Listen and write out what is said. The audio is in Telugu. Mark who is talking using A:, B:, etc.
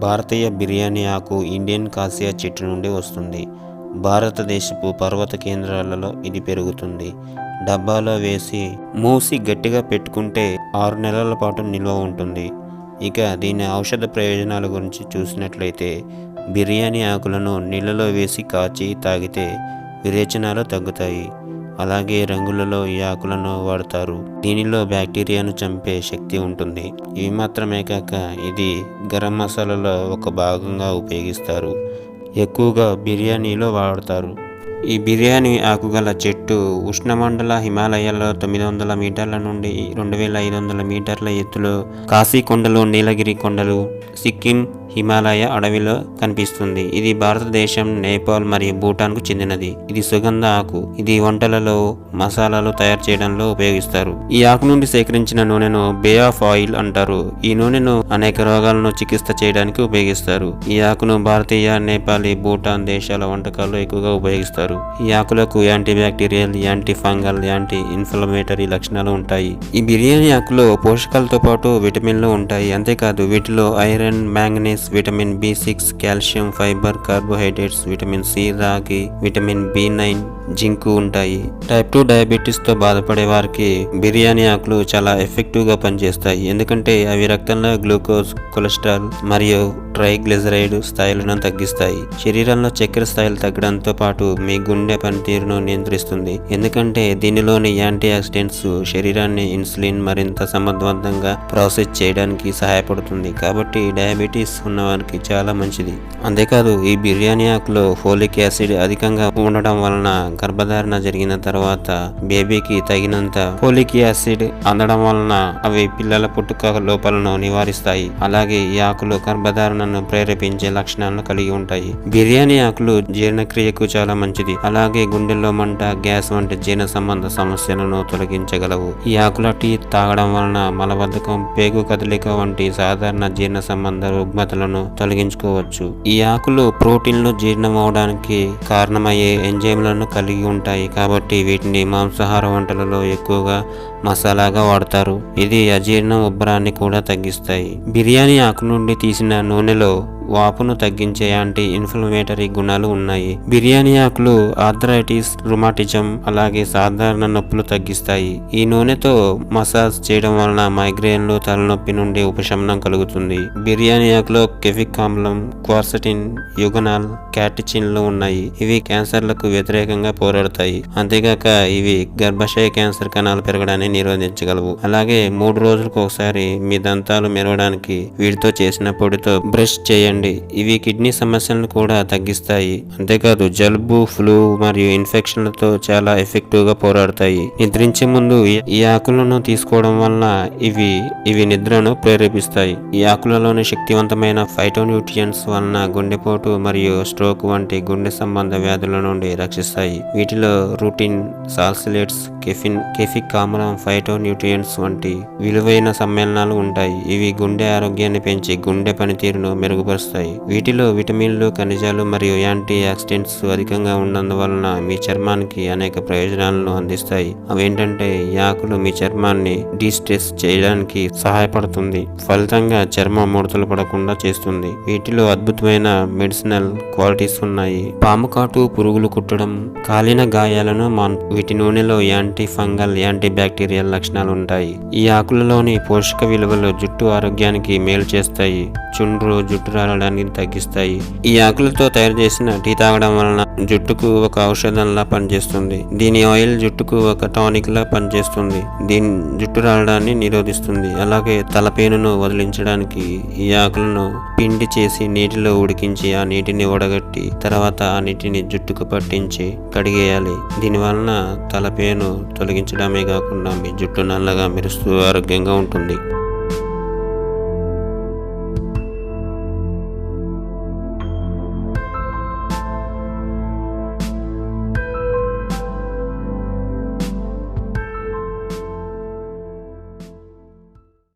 A: భారతీయ బిర్యానీ ఆకు ఇండియన్ కాసియా చెట్టు నుండి వస్తుంది. భారతదేశపు పర్వత కేంద్రాలలో ఇది పెరుగుతుంది. డబ్బాలో వేసి మూసి గట్టిగా పెట్టుకుంటే 6 నెలల పాటు నిల్వ ఉంటుంది. ఇక దీని ఔషధ ప్రయోజనాల గురించి చూసినట్లయితే, బిర్యానీ ఆకులను నీళ్ళలో వేసి కాచి తాగితే విరేచనాలు తగ్గుతాయి. అలాగే రంగులలో ఈ ఆకులను వాడతారు. దీనిలో బ్యాక్టీరియాను చంపే శక్తి ఉంటుంది. ఇవి మాత్రమే కాక ఇది గరం మసాలాలో ఒక భాగంగా ఉపయోగిస్తారు. ఎక్కువగా బిర్యానీలో వాడతారు. ఈ బిర్యానీ ఆకుగల చెట్టు ఉష్ణమండల హిమాలయాల్లో 900 మీటర్ల నుండి 2500 మీటర్ల ఎత్తులో, కాశీ కొండలు, నీలగిరి కొండలు, సిక్కిం హిమాలయ అడవిలో కనిపిస్తుంది. ఇది భారతదేశం, నేపాల్ మరియు భూటాన్కు చెందినది. ఇది సుగంధ ఆకు. ఇది వంటలలో మసాలాలు తయారు చేయడంలో ఉపయోగిస్తారు. ఈ ఆకు నుండి సేకరించిన నూనెను బే ఆఫ్ ఆయిల్ అంటారు. ఈ నూనెను అనేక రోగాలను చికిత్స చేయడానికి ఉపయోగిస్తారు. ఈ ఆకును భారతీయ, నేపాలీ, భూటాన్ దేశాల వంటకాల్లో ఎక్కువగా ఉపయోగిస్తారు. ఈ ఆకులకు anti bacterial, anti fungal, anti inflammatory లక్షణాలు ఉంటాయి. ఈ బిర్యానీ ఆకులో పోషకాలతో పాటు విటమిన్లు ఉంటాయి. అంతేకాదు వీటిలో iron, manganese, vitamin B6, calcium, fibre, carbohydrates, vitamin C, రాగి, విటమిన్ B9, జింక్ ఉంటాయి. టైప్ 2 డయాబెటీస్ తో బాధపడే వారికి బిర్యానీ ఆకులు చాలా ఎఫెక్టివ్ గా పనిచేస్తాయి. ఎందుకంటే అవి రక్తంలో గ్లూకోజ్, కొలెస్ట్రాల్ మరియు ట్రైగ్లిజరైడ్ స్థాయిలను తగ్గిస్తాయి. శరీరంలో చక్కెర స్థాయిలు తగ్గడంతో పాటు మీ గుండె పనితీరును నియంత్రిస్తుంది. ఎందుకంటే దీనిలోని యాంటీ ఆక్సిడెంట్స్ శరీరాన్ని ఇన్సులిన్ మరింత సమర్థవంతంగా ప్రాసెస్ చేయడానికి సహాయపడుతుంది. కాబట్టి డయాబెటీస్ ఉన్నవారికి చాలా మంచిది. అంతేకాదు ఈ బిర్యానీ ఆకులో ఫోలిక్ యాసిడ్ అధికంగా ఉండడం వలన గర్భధారణ జరిగిన తర్వాత బేబీకి తగినంత ఫోలిక్ యాసిడ్ అందడం వలన అవి పిల్లల పుట్టుక లోపాలను నివారిస్తాయి. అలాగే ఈ ఆకులు గర్భధారణను ప్రేరేపించే లక్షణాలను కలిగి ఉంటాయి. బిర్యానీ ఆకులు జీర్ణక్రియకు చాలా మంచిది. అలాగే గుండెల్లో మంట, గ్యాస్ వంటి జీర్ణ సంబంధ సమస్యలను తొలగించగలవు. ఈ ఆకుల టీ తాగడం వలన మలబద్ధకం, పేగు కదలిక వంటి సాధారణ జీర్ణ సంబంధ రుగ్మతలను తొలగించుకోవచ్చు. ఈ ఆకులు ప్రోటీన్లు జీర్ణమవడానికి కారణమయ్యే ఎంజైమ్లను కలిగి ఉంటాయి. కాబట్టి వీటిని మాంసాహార వంటలలో ఎక్కువగా మసాలాగా వాడతారు. ఇది అజీర్ణం, ఉబ్బరాన్ని కూడా తగ్గిస్తాయి. బిర్యానీ ఆకు నుండి తీసిన నూనెలో వాపును తగ్గించే యాంటీ ఇన్ఫ్లమేటరీ గుణాలు ఉన్నాయి. బిర్యానీ ఆకులు ఆర్థరైటిస్, రుమాటిజం అలాగే సాధారణ నొప్పులు తగ్గిస్తాయి. ఈ నూనెతో మసాజ్ చేయడం వలన మైగ్రేన్లు, తలనొప్పి నుండి ఉపశమనం కలుగుతుంది. బిర్యానీ ఆకులో కెఫిక్ ఆమ్లం, క్వార్సటిన్, యుగనాల్, క్యాటిచిన్లు ఉన్నాయి. ఇవి క్యాన్సర్లకు వ్యతిరేకంగా పోరాడతాయి. అంతేగాక ఇవి గర్భాశయ క్యాన్సర్ కణాలు పెరగడాన్ని నిరోధించగలవు. అలాగే 3 రోజులకు ఒకసారి మీ దంతాలు మెరవడానికి వీటితో చేసిన పొడితో బ్రష్ చేయండి. ఇవి కిడ్నీ సమస్యలను కూడా తగ్గిస్తాయి. అంతేకాదు జలుబు, ఫ్లూ మరియు ఇన్ఫెక్షన్లతో చాలా ఎఫెక్టివ్ గా పోరాడతాయి. నిద్రించే ముందు ఈ ఆకులను తీసుకోవడం వలన ఇవి నిద్రను ప్రేరేపిస్తాయి. ఈ ఆకులలోని శక్తివంతమైన ఫైటోన్యూట్రియన్స్ వలన గుండెపోటు మరియు స్ట్రోక్ వంటి గుండె సంబంధ వ్యాధుల నుండి రక్షిస్తాయి. వీటిలో రూటిన్, సాల్సిలేట్స్, కెఫిక్ ఆమ్లం, ఫైటోన్యూట్రియన్స్ వంటి విలువైన సమ్మేళనాలు ఉంటాయి. ఇవి గుండె ఆరోగ్యాన్ని పెంచి గుండె పనితీరును మెరుగుపరుస్తాయి. వీటిలో విటమిన్లు, ఖనిజాలు మరియు యాంటీ ఆక్సిడెంట్స్ అధికంగా ఉన్నందువలన మీ చర్మానికి అనేక ప్రయోజనాలను అందిస్తాయి. అవేంటంటే ఈ ఆకులు మీ చర్మాన్ని డీస్ట్రెస్ చేయడానికి సహాయపడుతుంది. ఫలితంగా చర్మం ముడతలు పడకుండా చేస్తుంది. వీటిలో అద్భుతమైన మెడిసినల్ క్వాలిటీస్ ఉన్నాయి. పాము కాటు, పురుగులు కుట్టడం, కాలిన గాయాలను వీటి నూనెలో యాంటీ ఫంగల్, యాంటీ బ్యాక్టీరియల్ లక్షణాలు ఉంటాయి. ఈ ఆకులలోని పోషక విలువలు జుట్టు ఆరోగ్యానికి మేలు చేస్తాయి. చుండ్రు, జుట్టు రాలడానికి తగ్గిస్తాయి. ఈ ఆకులతో తయారు చేసిన టీ తాగడం వలన జుట్టుకు ఒక ఔషధంలా పనిచేస్తుంది. దీని ఆయిల్ జుట్టుకు ఒక టానిక్ లా పనిచేస్తుంది. దీని జుట్టు రాలడాన్ని నిరోధిస్తుంది. అలాగే తలపేనును వదిలించడానికి ఈ ఆకులను పిండి చేసి నీటిలో ఉడికించి ఆ నీటిని వడగట్టి తర్వాత ఆ నీటిని జుట్టుకు పట్టించి కడిగేయాలి. దీని వలన తలపేను తొలగించడమే కాకుండా మీ జుట్టు నల్లగా మెరుస్తూ ఆరోగ్యంగా ఉంటుంది.